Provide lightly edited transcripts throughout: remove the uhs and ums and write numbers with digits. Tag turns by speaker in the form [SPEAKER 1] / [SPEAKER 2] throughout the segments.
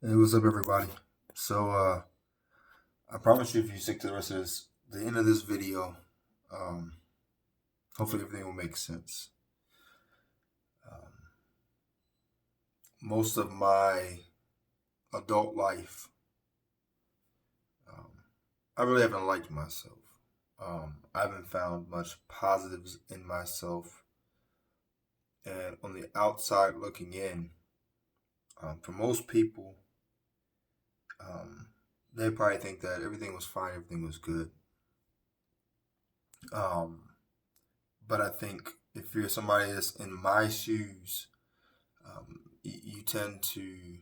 [SPEAKER 1] Hey, what's up, everybody? So, I promise you, if you stick to the rest of the end of this video, um, hopefully everything will make sense. Um, most of my adult life, um, I really haven't liked myself. I haven't found much positives in myself, and on the outside looking in, for most people, um, they probably think that everything was fine, everything was good. Um, but I think if you're somebody that's in my shoes, you tend to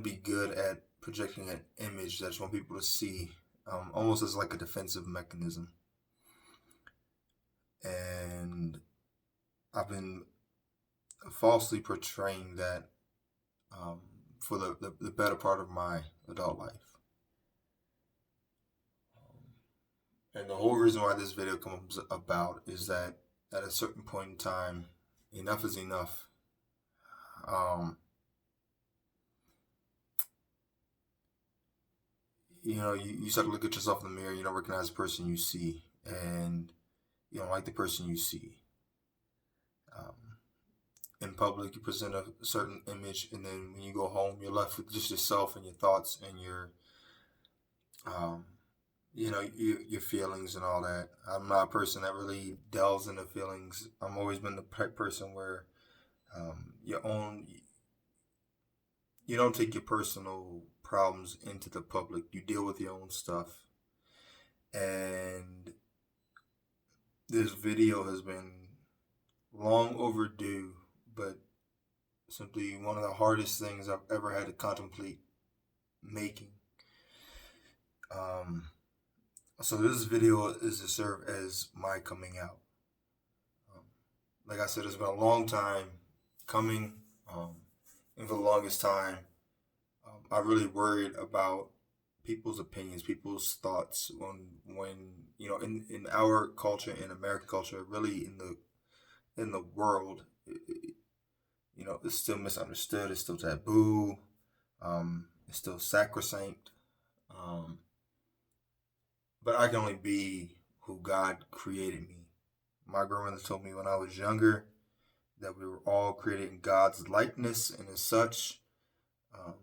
[SPEAKER 1] be good at projecting an image that you want people to see, almost as like a defensive mechanism. And I've been falsely portraying that um, for the better part of my adult life. And the whole reason why this video comes about is that at a certain point in time, enough is enough. Um, you start to look at yourself in the mirror, you don't recognize the person you see, and you don't like the person you see. Um, in public, you present a certain image, and then when you go home, you're left with just yourself and your thoughts and um, your feelings and all that. I'm not a person that really delves into feelings. I've always been the person where your own, you don't take your personal problems into the public. You deal with your own stuff, and this video has been long overdue, but simply one of the hardest things I've ever had to contemplate making. Um, so this video is to serve as my coming out. Um, like I said, it's been a long time coming, and for the longest time, I really worried about people's opinions, people's thoughts when in our culture, in American culture, really in the world, it's still misunderstood. It's still taboo. It's still sacrosanct. Um, but I can only be who God created me. My grandmother told me when I was younger that we were all created in God's likeness, and as such, um,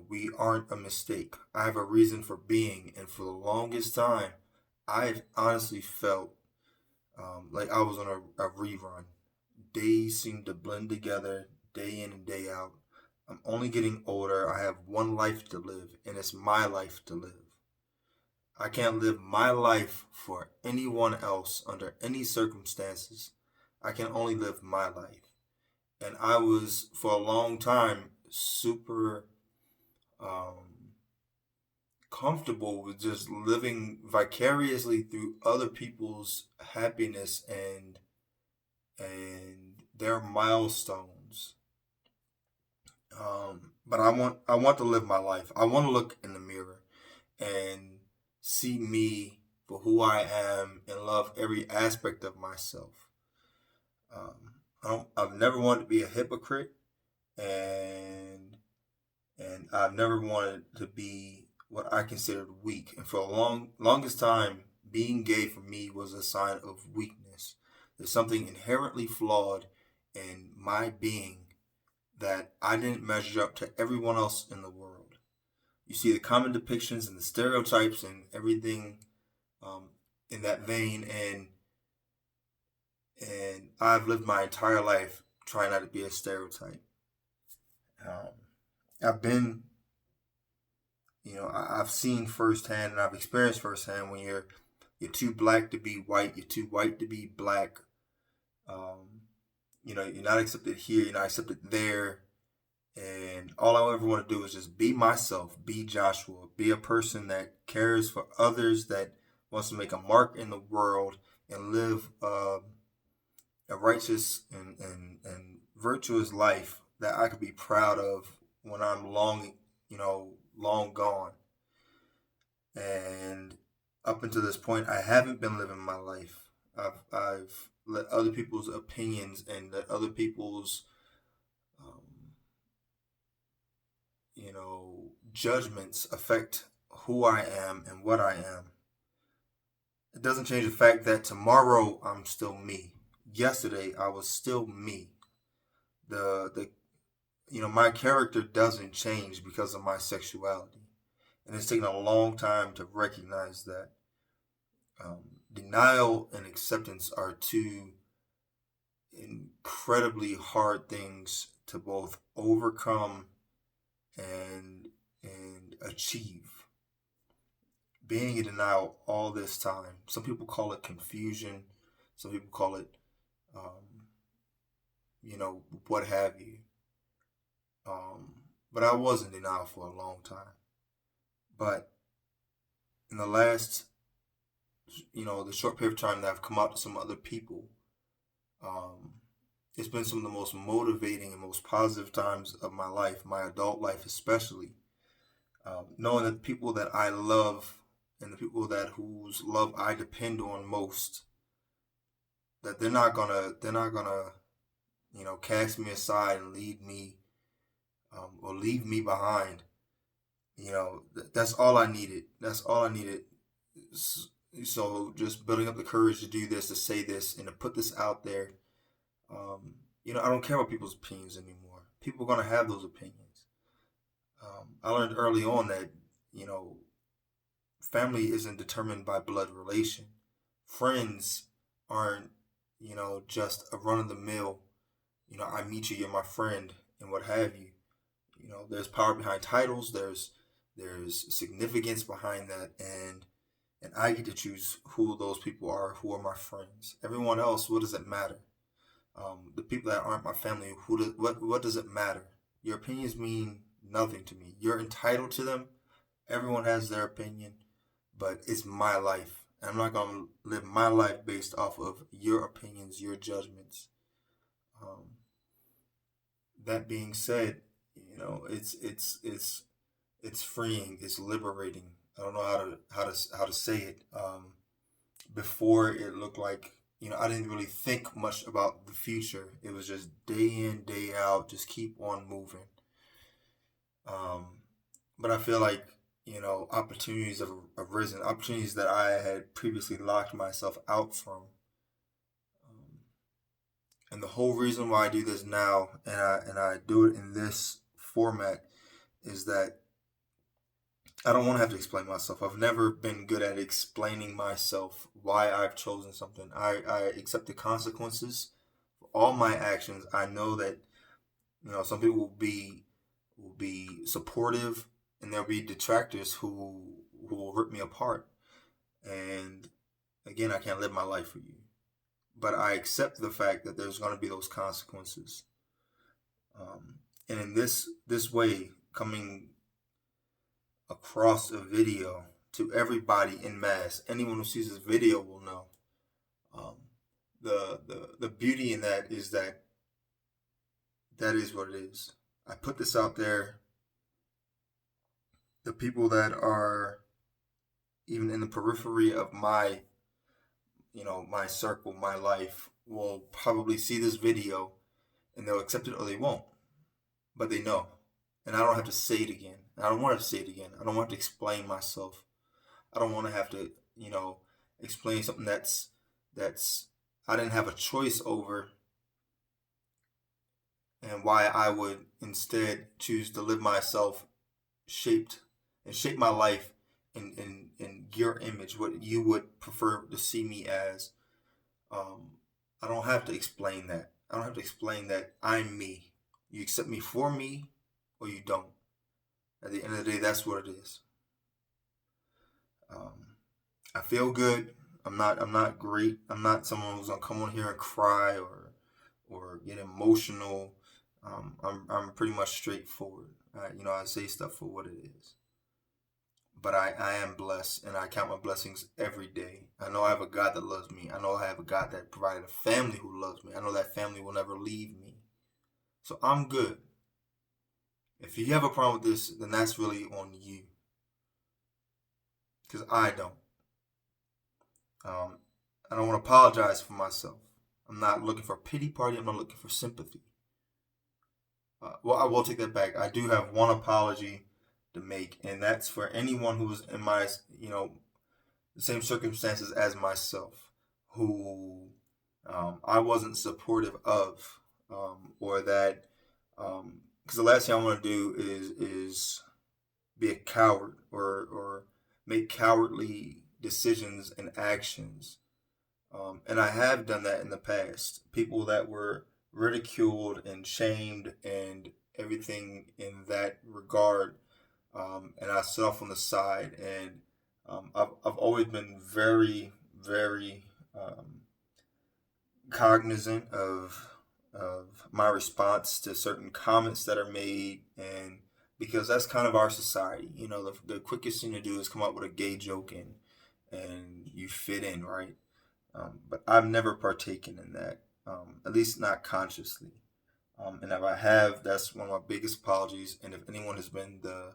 [SPEAKER 1] we aren't a mistake. I have a reason for being, and for the longest time, I've honestly felt like I was on a rerun. Days seem to blend together day in and day out. I'm only getting older. I have one life to live, and it's my life to live. I can't live my life for anyone else under any circumstances. I can only live my life. And I was, for a long time, super um, comfortable with just living vicariously through other people's happiness and their milestones. But I want to live my life. I want to look in the mirror and see me for who I am and love every aspect of myself. I've never wanted to be a hypocrite, and I've never wanted to be what I considered weak. And for a longest time, being gay for me was a sign of weakness. There's something inherently flawed in my being that I didn't measure up to everyone else in the world. You see the common depictions and the stereotypes and everything um, in that vein, and I've lived my entire life trying not to be a stereotype. Um, I've been, I've seen firsthand and I've experienced firsthand when you're too black to be white, you're too white to be black. Um, you're not accepted here, you're not accepted there. And all I ever want to do is just be myself, be Joshua, be a person that cares for others, that wants to make a mark in the world and live a righteous and virtuous life that I could be proud of when I'm long gone. And up until this point, I haven't been living my life. I've let other people's opinions and let other people's um, judgments affect who I am and what I am, it doesn't change the fact that tomorrow I'm still me. Yesterday I was still me. The my character doesn't change because of my sexuality, and it's taken a long time to recognize that. Denial and acceptance are two incredibly hard things to both overcome and achieve. Being in denial all this time, some people call it confusion, some people call it, um, what have you. But I was in denial for a long time. But in the last, the short period of time that I've come out to some other people, um, it's been some of the most motivating and most positive times of my life, my adult life especially. Knowing that the people that I love and the people that whose love I depend on most, that they're not gonna cast me aside and leave me, or leave me behind. That's all I needed. That's all I needed. So just building up the courage to do this, to say this, and to put this out there. I don't care about people's opinions anymore. People are gonna have those opinions. I learned early on that you know family isn't determined by blood relation. Friends aren't just a run of the mill. I meet you, you're my friend, and what have you. There's power behind titles. There's significance behind that, and I get to choose who those people are, who are my friends. Everyone else, what does it matter? The people that aren't my family, what does it matter? Your opinions mean nothing to me. You're entitled to them. Everyone has their opinion, but it's my life. And I'm not gonna live my life based off of your opinions, your judgments. Um, that being said, it's freeing, it's liberating. I don't know how to say it. Before it looked like I didn't really think much about the future. It was just day in, day out, just keep on moving. Um, but I feel like opportunities have arisen, opportunities that I had previously locked myself out from. Um, and the whole reason why I do this now, and I do it in this format, is that I don't want to have to explain myself. I've never been good at explaining myself why I've chosen something. I accept the consequences for all my actions. I know that some people will be supportive, and there'll be detractors who will rip me apart. And again, I can't live my life for you, but I accept the fact that there's going to be those consequences. And in this way, coming across a video to everybody in mass. Anyone who sees this video will know. Um, the beauty in that is that is what it is. I put this out there. The people that are even in the periphery of my circle, my life, will probably see this video and they'll accept it or they won't. But they know. And I don't have to say it again. I don't want to say it again. I don't want to explain myself. I don't want to have to, explain something that's I didn't have a choice over, and why I would instead choose to live myself shaped and shape my life in your image, what you would prefer to see me as. Um, I don't have to explain that. I don't have to explain that I'm me. You accept me for me, or you don't. At the end of the day, that's what it is. Um, I feel good. I'm not great. I'm not someone who's gonna come on here and cry or get emotional. I'm pretty much straightforward. I say stuff for what it is. But I am blessed, and I count my blessings every day. I know I have a God that loves me. I know I have a God that provided a family who loves me. I know that family will never leave me. So I'm good. If you have a problem with this, then that's really on you. Because I don't. I don't want to apologize for myself. I'm not looking for a pity party. I'm not looking for sympathy. Well, I will take that back. I do have one apology to make, and that's for anyone who's in my, the same circumstances as myself, who I wasn't supportive of, or that, because the last thing I want to do is be a coward or make cowardly decisions and actions. And I have done that in the past. People that were ridiculed and shamed and everything in that regard. And I set off on the side. And I've always been very, very cognizant of my response to certain comments that are made, and because that's kind of our society. The quickest thing to do is come up with a gay joke, and you fit in, right? But I've never partaken in that, at least not consciously. And if I have, that's one of my biggest apologies. And if anyone has been the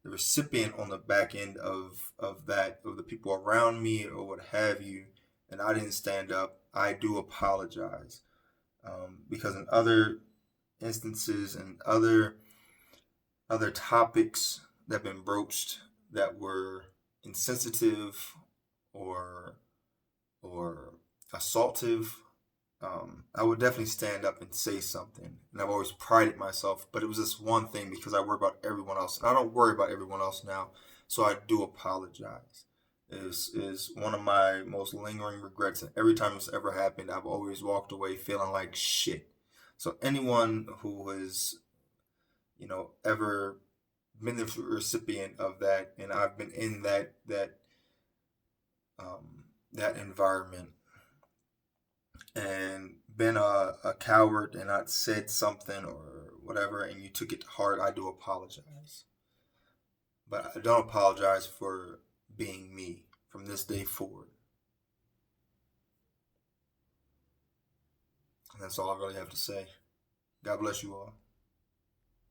[SPEAKER 1] recipient on the back end of that, of the people around me or what have you, and I didn't stand up, I do apologize. Because in other instances and other topics that have been broached that were insensitive or assaultive, I would definitely stand up and say something. And I've always prided myself, but it was this one thing because I worry about everyone else. And I don't worry about everyone else now, so I do apologize. Is one of my most lingering regrets. And every time it's ever happened, I've always walked away feeling like shit. So anyone who has, ever been the recipient of that, and I've been in that environment and been a coward and not said something or whatever, and you took it to heart, I do apologize. But I don't apologize for being me from this day forward. And that's all I really have to say. God bless you all.